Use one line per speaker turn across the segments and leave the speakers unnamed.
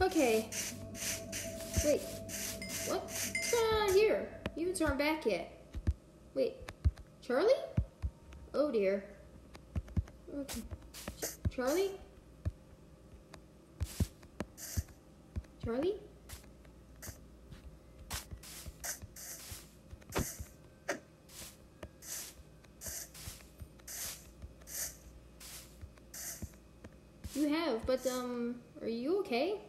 Okay. Wait. What's going on here? Humans aren't back yet. Wait. Charly? Oh dear. Okay. Charly? Charly? You have, but, are you okay?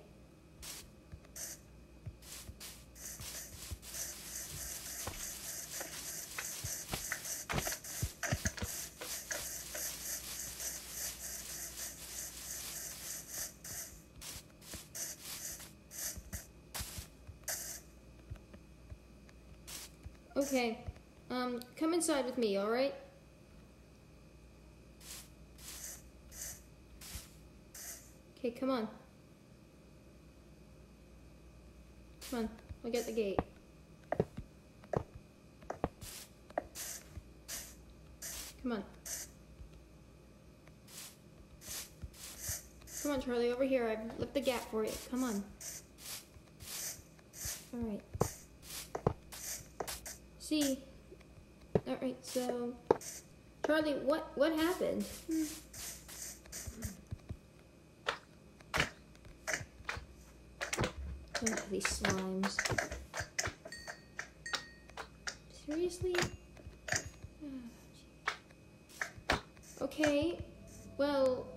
Okay, come inside with me, alright? Okay, come on. Come on, look at the gate. Come on. Come on, Charly, over here. I've left the gap for you. Come on. Alright. See? Alright, so... Charly, what happened? Oh, these slimes. Seriously? Okay, well,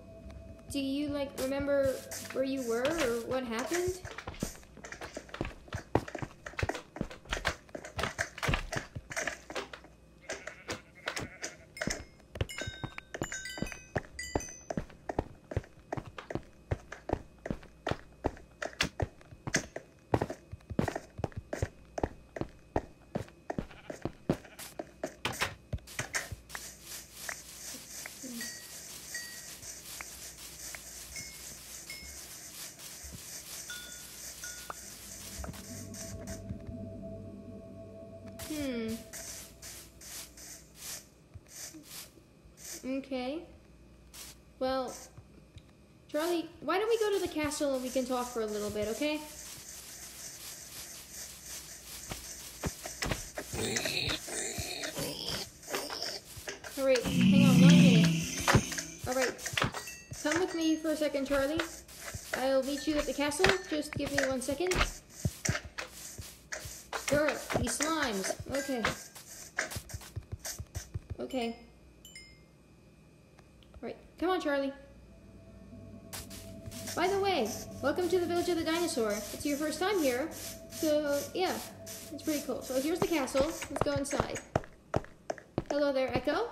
do you, like, remember where you were or what happened? Okay. Well, Charly, why don't we go to the castle and we can talk for a little bit, okay? Alright, hang on 1 minute. Alright, come with me for a second, Charly. I'll meet you at the castle. Just give me 1 second. Girl, these slimes. Okay. Okay. Alright, come on, Charly. By the way, welcome to the village of the dinosaur. It's your first time here, so yeah, it's pretty cool. So here's the castle. Let's go inside. Hello there, Echo.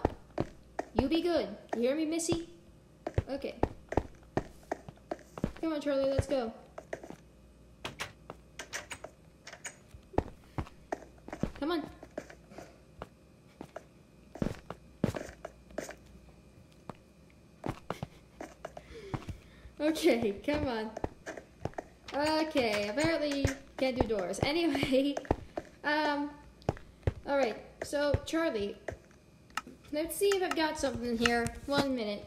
You be good. You hear me, Missy? Okay. Come on, Charly, let's go. Come on. Okay, come on. Okay, apparently you can't do doors. Anyway, alright, so Charly, let's see if I've got something here. 1 minute.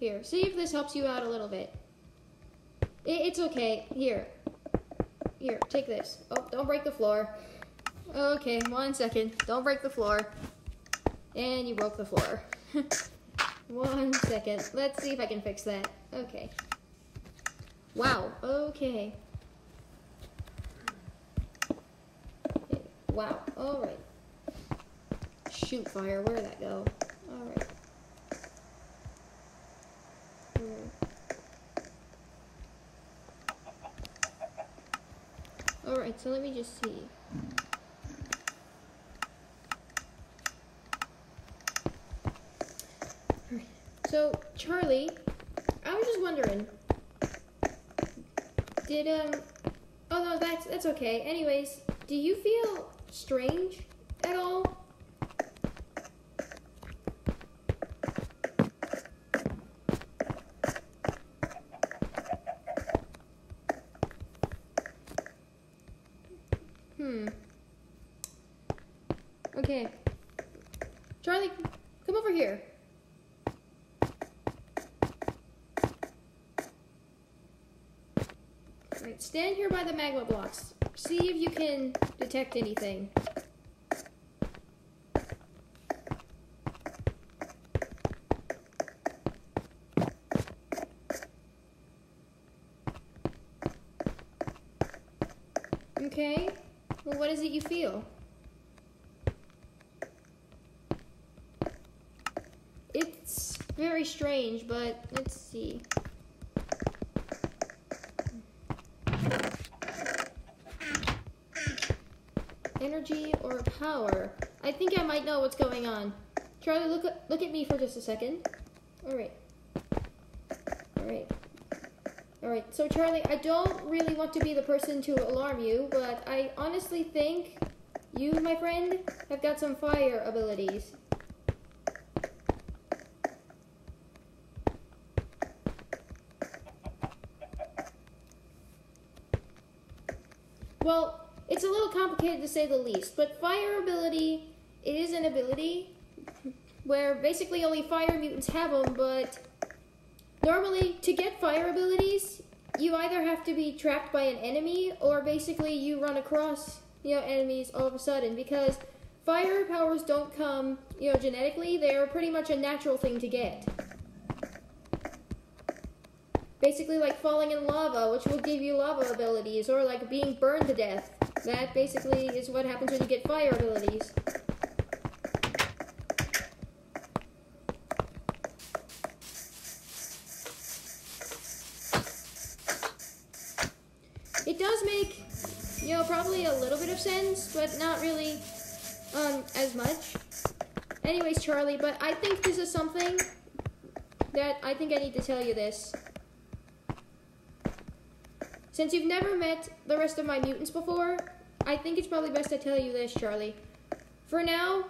Here, see if this helps you out a little bit. It's okay. Here, take this. Oh, don't break the floor. Okay, 1 second. Don't break the floor. And you broke the floor. 1 second. Let's see if I can fix that. Okay. Wow. Okay. Wow. Alright. Shoot, fire. Where'd that go? Alright. Alright, so let me just see. So, Charly, I was just wondering, oh no, that's okay. Anyways, do you feel strange at all? Okay. Charly, come over here. stand here by the magma blocks. See if you can detect anything. Okay. Well, what is it you feel? It's very strange, but let's see. Energy or power? I think I might know what's going on. Charlie, look at me for just a second. Alright. Alright, so Charlie, I don't really want to be the person to alarm you, but I honestly think you, my friend, have got some fire abilities. Well, it's a little complicated to say the least, but fire ability is an ability where basically only fire mutants have them, but normally to get fire abilities, you either have to be trapped by an enemy or basically you run across, enemies all of a sudden, because fire powers don't come, genetically. They're pretty much a natural thing to get. Basically like falling in lava, which will give you lava abilities, or like being burned to death. That basically is what happens when you get fire abilities. It does make, probably a little bit of sense, but not really as much. Anyways, Charlie, but I think this is something that I think I need to tell you this. Since you've never met the rest of my mutants before, I think it's probably best I tell you this, Charlie. For now,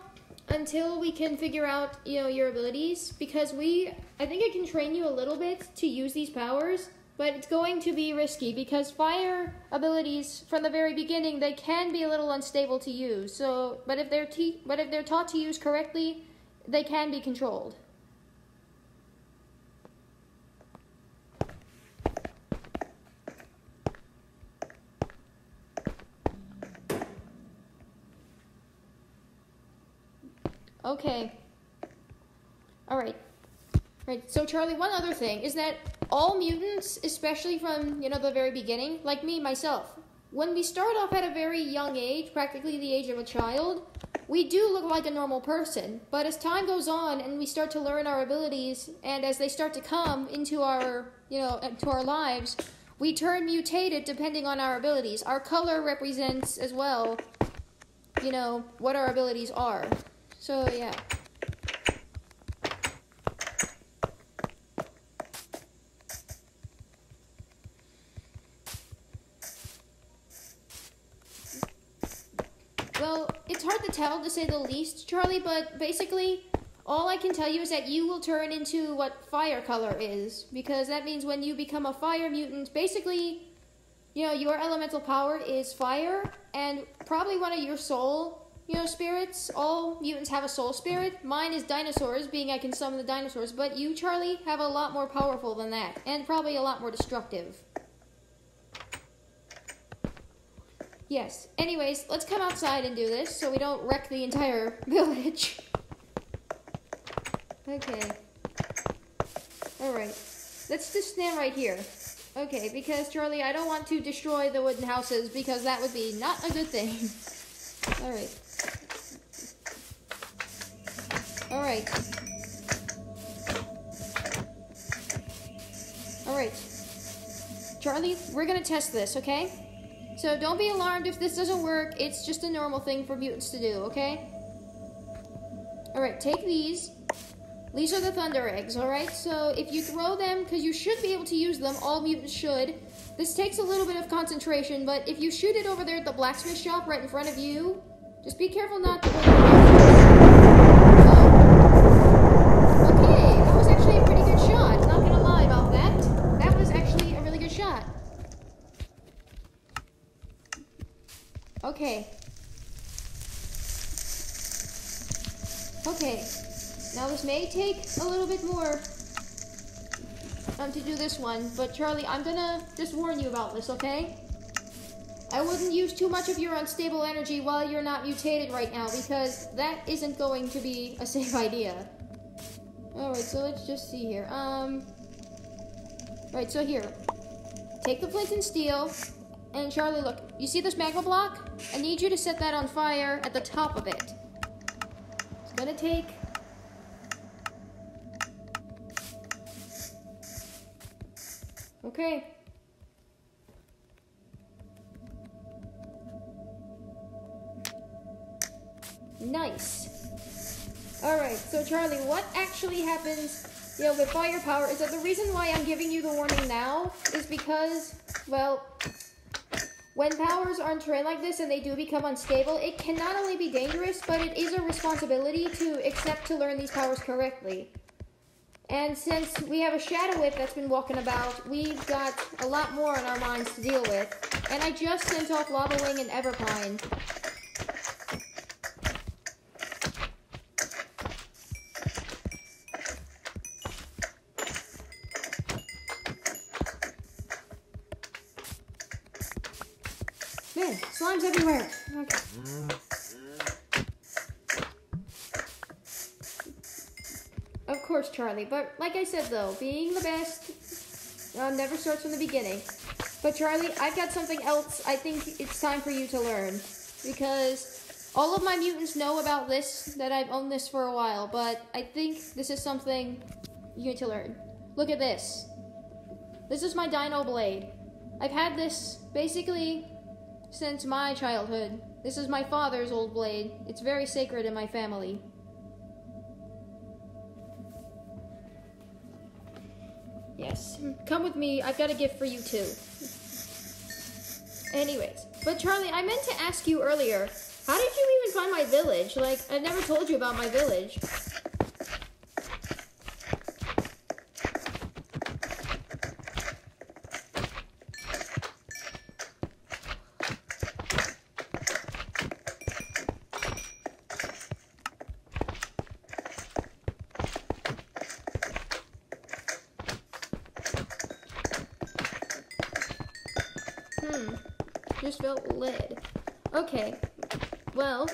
until we can figure out, your abilities, because I think I can train you a little bit to use these powers, but it's going to be risky because fire abilities, from the very beginning, they can be a little unstable to use. So, but if they're taught to use correctly, they can be controlled. Okay. Alright. Right. So, Charlie, one other thing is that all mutants, especially from, the very beginning, like me, myself, when we start off at a very young age, practically the age of a child, we do look like a normal person. But as time goes on and we start to learn our abilities, and as they start to come into our, into our lives, we turn mutated depending on our abilities. Our color represents as well, what our abilities are. So, yeah. Well, it's hard to tell, to say the least, Charlie, but basically, all I can tell you is that you will turn into what fire color is, because that means when you become a fire mutant, basically, your elemental power is fire, and probably one of your soul spirits. All mutants have a soul spirit. Mine is dinosaurs, being I can summon the dinosaurs. But you, Charlie, have a lot more powerful than that. And probably a lot more destructive. Yes. Anyways, let's come outside and do this so we don't wreck the entire village. Okay. Alright. Let's just stand right here. Okay, because, Charlie, I don't want to destroy the wooden houses because that would be not a good thing. Alright. Alright. Alright. Charlie, we're gonna test this, okay? So don't be alarmed if this doesn't work. It's just a normal thing for mutants to do, okay? Alright, take these. These are the thunder eggs, alright? So if you throw them, because you should be able to use them, all mutants should. This takes a little bit of concentration, but if you shoot it over there at the blacksmith shop right in front of you, just be careful not to... Okay, that was actually a pretty good shot. Not gonna lie about that. That was actually a really good shot. Okay. Okay. Now this may take a little bit more to do this one, but Charly, I'm gonna just warn you about this, okay? I wouldn't use too much of your unstable energy while you're not mutated right now, because that isn't going to be a safe idea. Alright, so let's just see here. Right, so here. Take the flint and steel, and Charly, look, you see this magma block? I need you to set that on fire at the top of it. It's gonna take... Okay. Nice. Alright, so Charly, what actually happens, with firepower is that the reason why I'm giving you the warning now is because, well, when powers are trained like this and they do become unstable, it can not only be dangerous, but it is a responsibility to accept to learn these powers correctly. And since we have a Shadow Whip that's been walking about, we've got a lot more on our minds to deal with. And I just sent off Lava Wing and Everpine. Man, slime's everywhere. Okay. Of course, Charly, but like I said though, being the best never starts from the beginning. But Charly, I've got something else I think it's time for you to learn. Because all of my mutants know about this, that I've owned this for a while, but I think this is something you need to learn. Look at this. This is my Dino Blade. I've had this basically since my childhood. This is my father's old blade. It's very sacred in my family. Yes, come with me. I've got a gift for you too. Anyways, but Charly, I meant to ask you earlier, how did you even find my village? Like, I've never told you about my village. Just felt lead. Okay, well,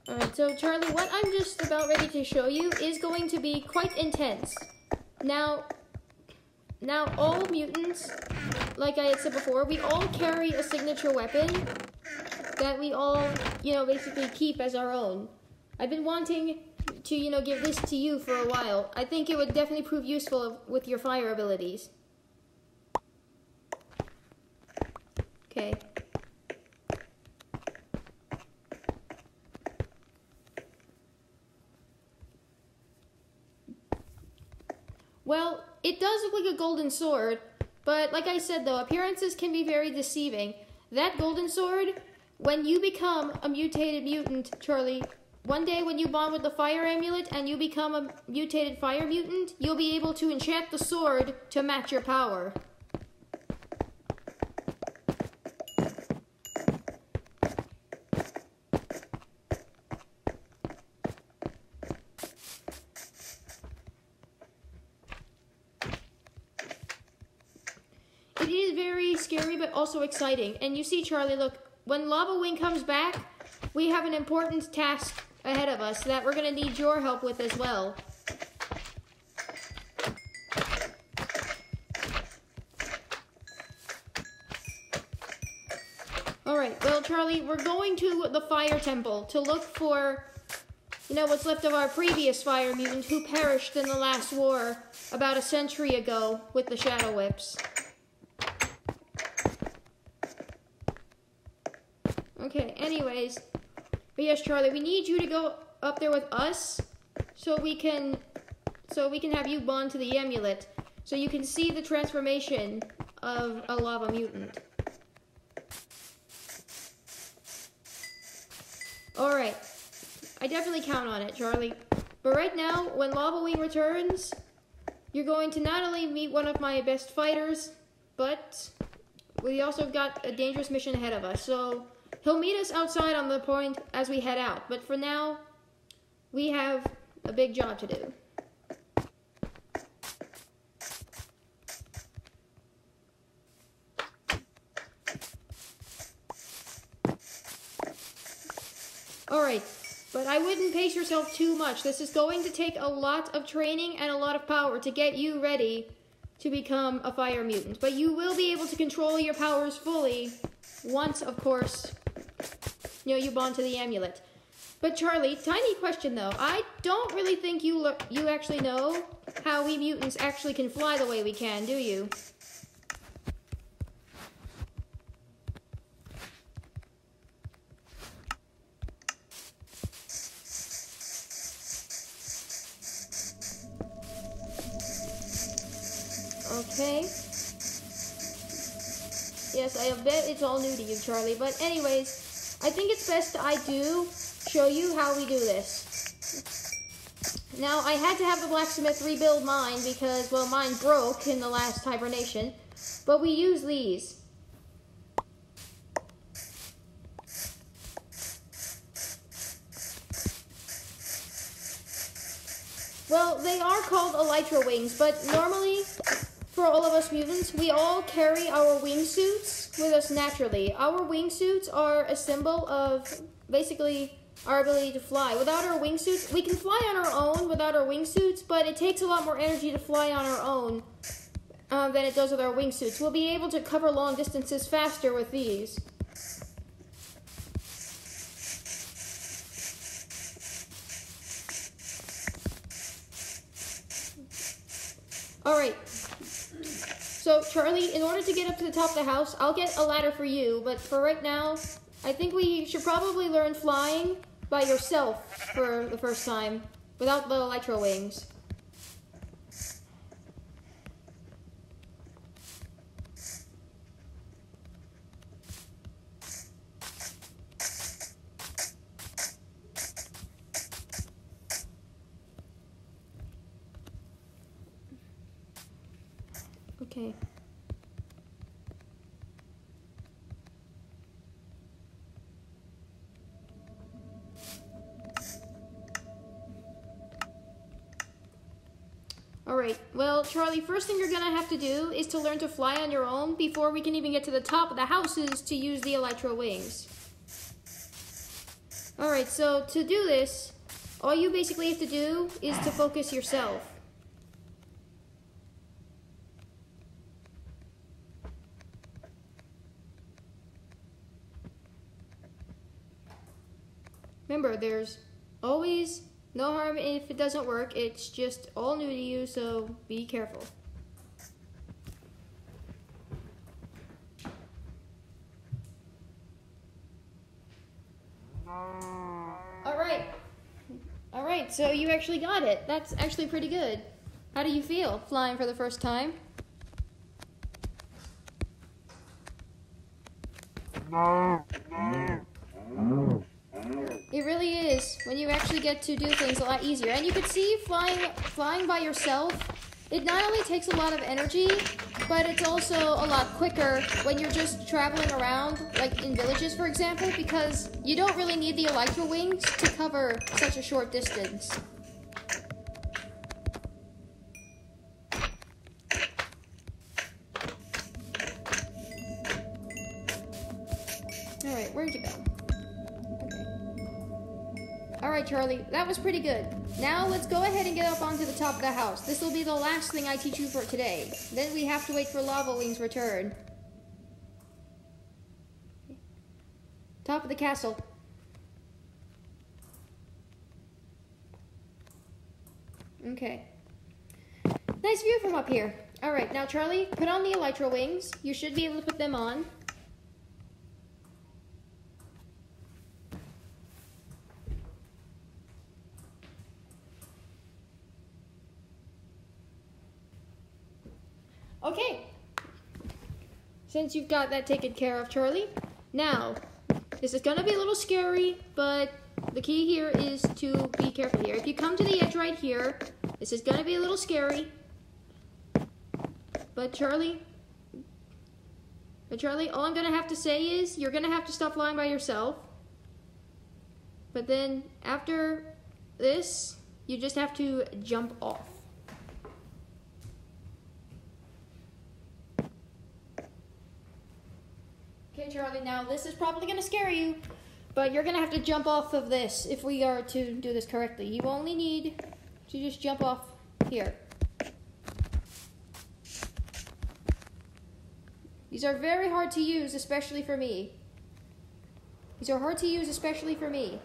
alright, so Charly, what I'm just about ready to show you is going to be quite intense. Now all mutants, like I had said before, we all carry a signature weapon that we all, basically keep as our own. I've been wanting to, give this to you for a while. I think it would definitely prove useful with your fire abilities. Okay. Well, it does look like a golden sword, but like I said though, appearances can be very deceiving. That golden sword, when you become a mutated mutant, Charly, one day when you bond with the fire amulet and you become a mutated fire mutant, you'll be able to enchant the sword to match your power. It is very scary, but also exciting. And you see, Charly, look, when Lava Wing comes back, we have an important task ahead of us that we're going to need your help with as well. Alright, well, Charly, we're going to the Fire Temple to look for, what's left of our previous fire mutant who perished in the last war about a century ago with the Shadow Whips. Okay, anyways, but yes, Charly, we need you to go up there with us so we can have you bond to the amulet so you can see the transformation of a lava mutant. Alright, I definitely count on it, Charly. But right now, when Lava Wing returns, you're going to not only meet one of my best fighters, but we also got a dangerous mission ahead of us, so he'll meet us outside on the point as we head out, but for now, we have a big job to do. Alright, but I wouldn't pace yourself too much. This is going to take a lot of training and a lot of power to get you ready to become a fire mutant. But you will be able to control your powers fully once, of course, you bond to the amulet. But Charly, tiny question though. I don't really think you actually know how we mutants actually can fly the way we can, do you? Okay. Yes, I bet it's all new to you, Charly. But anyways, I think it's best I do show you how we do this. Now, I had to have the blacksmith rebuild mine because, well, mine broke in the last hibernation. But we use these. Well, they are called elytra wings, but normally, for all of us mutants, we all carry our wingsuits with us naturally. Our wingsuits are a symbol of, basically, our ability to fly. Without our wingsuits, we can fly on our own without our wingsuits, but it takes a lot more energy to fly on our own than it does with our wingsuits. We'll be able to cover long distances faster with these. Alright, so Charly, in order to get up to the top of the house, I'll get a ladder for you, but for right now, I think we should probably learn flying by yourself for the first time, without the elytra wings. Okay. Alright, well, Charly, first thing you're gonna have to do is to learn to fly on your own before we can even get to the top of the houses to use the elytra wings. Alright, so to do this, all you basically have to do is to focus yourself. Remember, there's always no harm if it doesn't work. It's just all new to you, so be careful. Alright, so you actually got it. That's actually pretty good. How do you feel flying for the first time? It really is, when you actually get to do things a lot easier. And you can see flying by yourself, it not only takes a lot of energy, but it's also a lot quicker when you're just traveling around, like in villages, for example, because you don't really need the elytra wings to cover such a short distance. Alright, where'd you go? Alright, Charly, that was pretty good. Now let's go ahead and get up onto the top of the house. This will be the last thing I teach you for today. Then we have to wait for Lava Wing's return. Top of the castle. Okay. Nice view from up here. Alright, now Charly, put on the elytra wings. You should be able to put them on. Okay, since you've got that taken care of, Charly, now, this is gonna be a little scary, but the key here is to be careful here. If you come to the edge right here, this is gonna be a little scary, but Charly, all I'm gonna have to say is, you're gonna have to stop flying by yourself, but then after this, you just have to jump off. Okay, Charly, now this is probably going to scare you, But you're gonna have to jump off of this if we are to do this correctly. You only need to just jump off here. These are very hard to use, especially for me. These are hard to use, especially for me.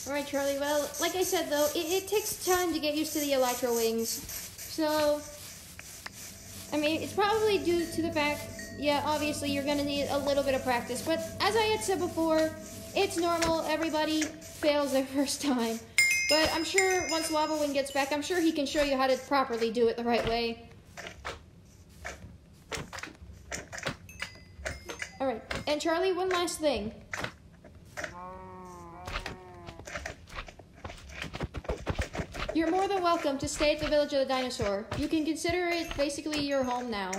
Alright, Charlie. Well, like I said, though, it takes time to get used to the Elytra wings. So, I mean, it's probably due to the fact, yeah, obviously you're going to need a little bit of practice. But as I had said before, it's normal. Everybody fails their first time. But I'm sure once Lava Wing gets back, I'm sure he can show you how to properly do it the right way. Alright, and Charlie, one last thing. You're more than welcome to stay at the Village of the Dinosaur. You can consider it basically your home now.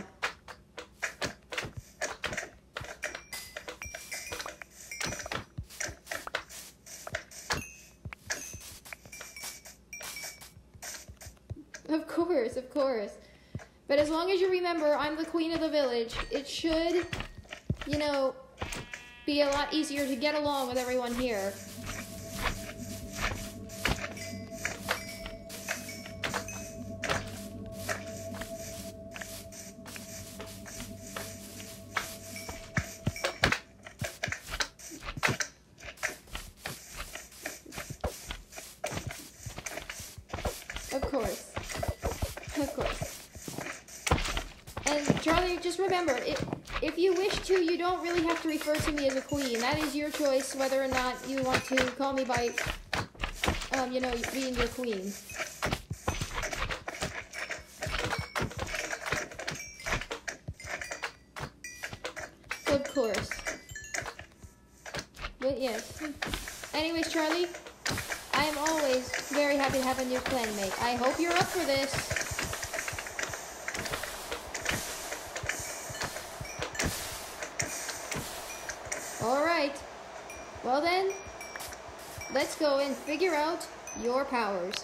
Of course, of course. But as long as you remember, I'm the queen of the village, it should, you know, be a lot easier to get along with everyone here. Of course. Of course. And Charlie, just remember, if you wish to, you don't really have to refer to me as a queen. That is your choice, whether or not you want to call me by, you know, being your queen. Of course. But yes. Anyways, Charlie, I am always very happy to have a new clanmate. I hope you're up for this. Alright. Well then, let's go and figure out your powers.